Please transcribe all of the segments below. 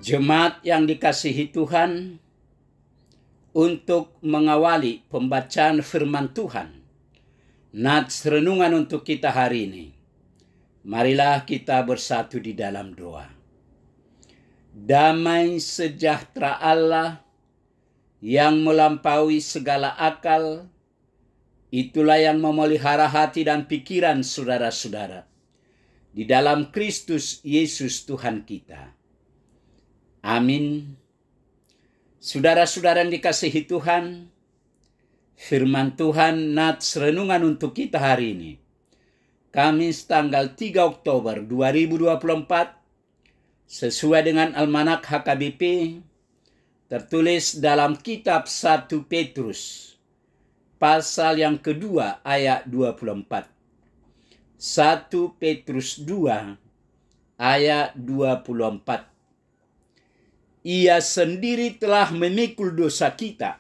Jemaat yang dikasihi Tuhan, untuk mengawali pembacaan firman Tuhan, nats renungan untuk kita hari ini, marilah kita bersatu di dalam doa. Damai sejahtera Allah yang melampaui segala akal, itulah yang memelihara hati dan pikiran saudara-saudara di dalam Kristus Yesus Tuhan kita. Amin. Saudara-saudara yang dikasihi Tuhan, firman Tuhan nats renungan untuk kita hari ini, Kamis tanggal 3 Oktober 2024, sesuai dengan Almanak HKBP, tertulis dalam kitab 1 Petrus, pasal yang kedua ayat 24. 1 Petrus 2 ayat 24. Ia sendiri telah memikul dosa kita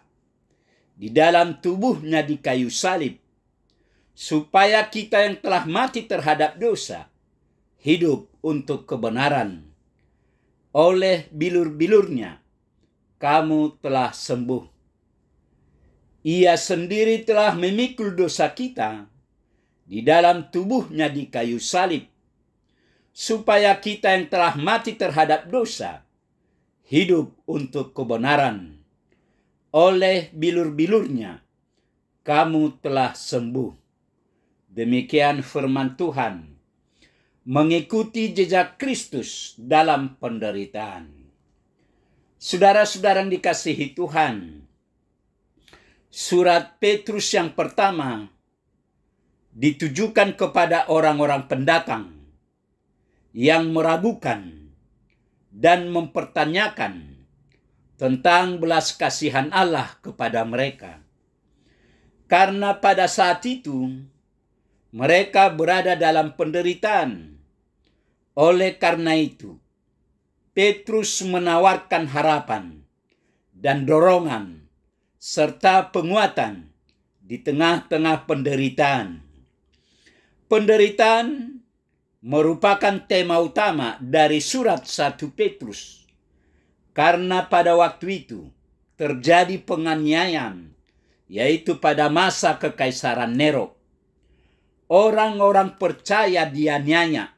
di dalam tubuhnya di kayu salib, supaya kita yang telah mati terhadap dosa, hidup untuk kebenaran. Oleh bilur-bilurnya, kamu telah sembuh. Ia sendiri telah memikul dosa kita di dalam tubuhnya di kayu salib, supaya kita yang telah mati terhadap dosa, hidup untuk kebenaran. Oleh bilur-bilurnya, kamu telah sembuh. Demikian firman Tuhan, mengikuti jejak Kristus dalam penderitaan. Saudara-saudara yang dikasihi Tuhan, surat Petrus yang pertama ditujukan kepada orang-orang pendatang yang meragukan dan mempertanyakan tentang belas kasihan Allah kepada mereka. Karena pada saat itu mereka berada dalam penderitaan. Oleh karena itu, Petrus menawarkan harapan dan dorongan serta penguatan di tengah-tengah penderitaan. Penderitaan merupakan tema utama dari surat 1 Petrus. Karena pada waktu itu terjadi penganiayaan, yaitu pada masa kekaisaran Nero. Orang-orang percaya dianiaya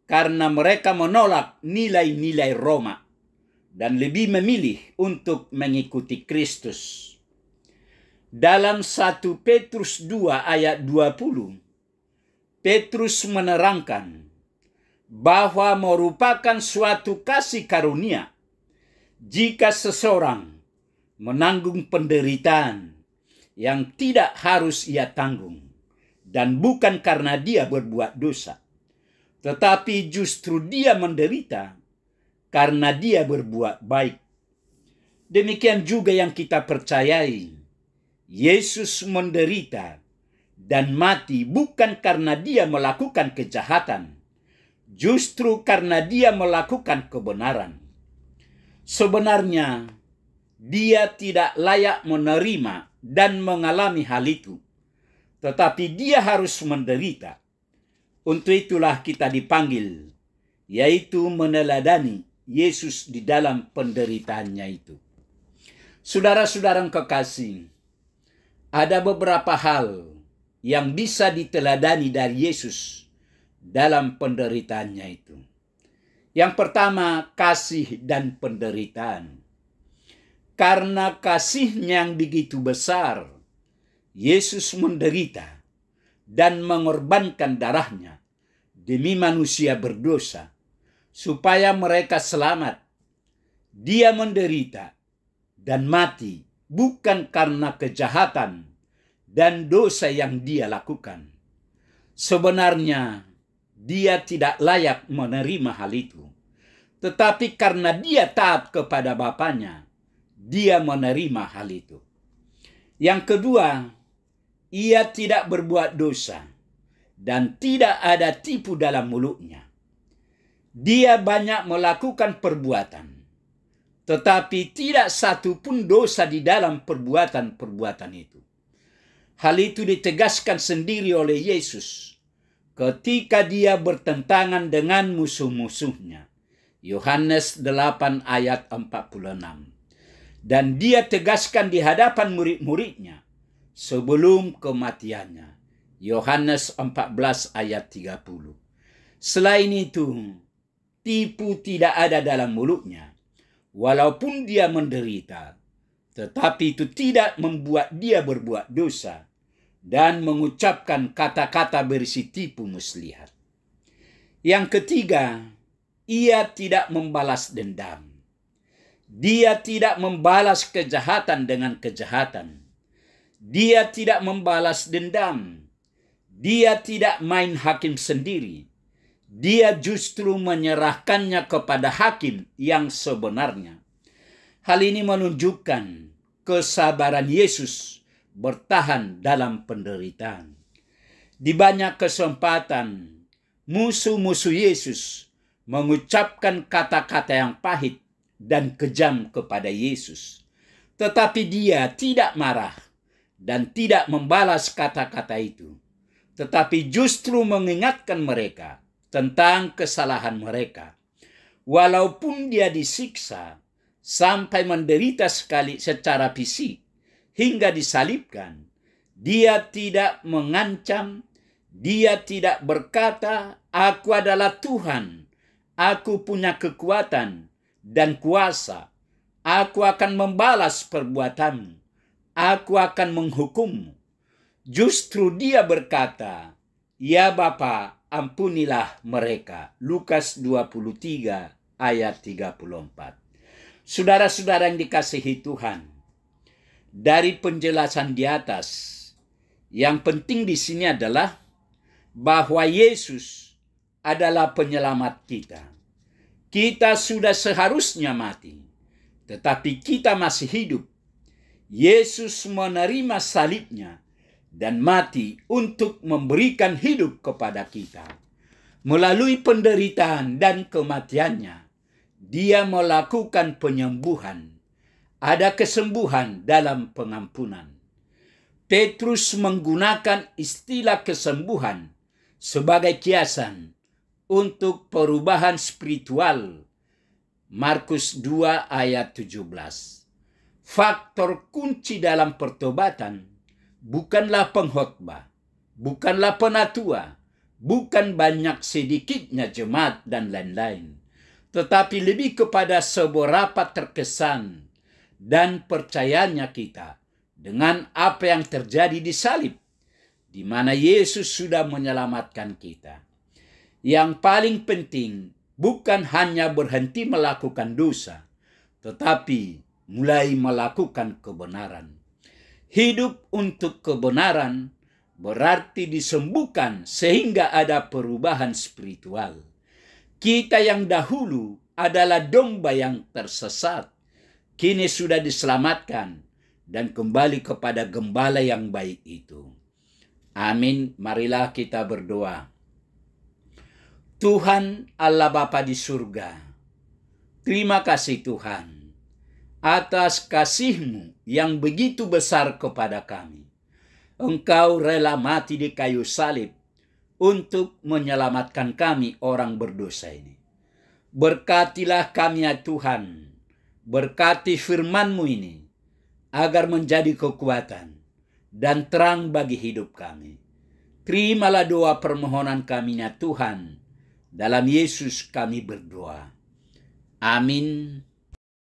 karena mereka menolak nilai-nilai Roma dan lebih memilih untuk mengikuti Kristus. Dalam 1 Petrus 2 ayat 20, Petrus menerangkan bahwa merupakan suatu kasih karunia jika seseorang menanggung penderitaan yang tidak harus ia tanggung, dan bukan karena dia berbuat dosa, tetapi justru dia menderita karena dia berbuat baik. Demikian juga yang kita percayai. Yesus menderita dan mati bukan karena dia melakukan kejahatan, justru karena dia melakukan kebenaran. Sebenarnya, dia tidak layak menerima dan mengalami hal itu, tetapi dia harus menderita. Untuk itulah kita dipanggil, yaitu meneladani Yesus di dalam penderitaannya itu. Saudara-saudara yang kekasih, ada beberapa hal yang bisa diteladani dari Yesus dalam penderitaannya itu. Yang pertama, kasih dan penderitaan. Karena kasihnya yang begitu besar, Yesus menderita dan mengorbankan darahnya demi manusia berdosa, supaya mereka selamat. Dia menderita dan mati bukan karena kejahatan dan dosa yang dia lakukan. Sebenarnya dia tidak layak menerima hal itu, tetapi karena dia taat kepada Bapanya, dia menerima hal itu. Yang kedua, ia tidak berbuat dosa dan tidak ada tipu dalam mulutnya. Dia banyak melakukan perbuatan, tetapi tidak satu pun dosa di dalam perbuatan-perbuatan itu. Hal itu ditegaskan sendiri oleh Yesus ketika dia bertentangan dengan musuh-musuhnya, Yohanes 8 ayat 46. Dan dia tegaskan di hadapan murid-muridnya sebelum kematiannya. Yohanes 14 ayat 30. Selain itu, tipu tidak ada dalam mulutnya. Walaupun dia menderita, tetapi itu tidak membuat dia berbuat dosa dan mengucapkan kata-kata berisi tipu muslihat. Yang ketiga, ia tidak membalas dendam. Dia tidak membalas kejahatan dengan kejahatan. Dia tidak membalas dendam. Dia tidak main hakim sendiri. Dia justru menyerahkannya kepada hakim yang sebenarnya. Hal ini menunjukkan kesabaran Yesus bertahan dalam penderitaan. Di banyak kesempatan, musuh-musuh Yesus mengucapkan kata-kata yang pahit dan kejam kepada Yesus. Tetapi dia tidak marah dan tidak membalas kata-kata itu. Tetapi justru mengingatkan mereka tentang kesalahan mereka. Walaupun dia disiksa sampai menderita sekali secara fisik hingga disalibkan, dia tidak mengancam, dia tidak berkata, "Aku adalah Tuhan, aku punya kekuatan dan kuasa, aku akan membalas perbuatanmu, aku akan menghukummu." Justru dia berkata, "Ya Bapa, ampunilah mereka." Lukas 23 ayat 34. Saudara-saudara yang dikasihi Tuhan, dari penjelasan di atas, yang penting di sini adalah bahwa Yesus adalah penyelamat kita. Kita sudah seharusnya mati, tetapi kita masih hidup. Yesus menerima salibnya dan mati untuk memberikan hidup kepada kita. Melalui penderitaan dan kematiannya, dia melakukan penyembuhan. Ada kesembuhan dalam pengampunan. Petrus menggunakan istilah kesembuhan sebagai kiasan untuk perubahan spiritual. Markus 2 ayat 17. Faktor kunci dalam pertobatan bukanlah pengkhotbah, bukanlah penatua, bukan banyak sedikitnya jemaat dan lain-lain, tetapi lebih kepada seberapa terkesan dan percayanya kita dengan apa yang terjadi di salib, di mana Yesus sudah menyelamatkan kita. Yang paling penting bukan hanya berhenti melakukan dosa, tetapi mulai melakukan kebenaran. Hidup untuk kebenaran berarti disembuhkan sehingga ada perubahan spiritual. Kita yang dahulu adalah domba yang tersesat, kini sudah diselamatkan dan kembali kepada gembala yang baik itu. Amin. Marilah kita berdoa. Tuhan Allah Bapa di surga, terima kasih Tuhan atas kasih-Mu yang begitu besar kepada kami. Engkau rela mati di kayu salib untuk menyelamatkan kami orang berdosa ini. Berkatilah kami ya Tuhan, berkati firman-Mu ini, agar menjadi kekuatan dan terang bagi hidup kami. Terimalah doa permohonan kami ya Tuhan, dalam Yesus kami berdoa. Amin.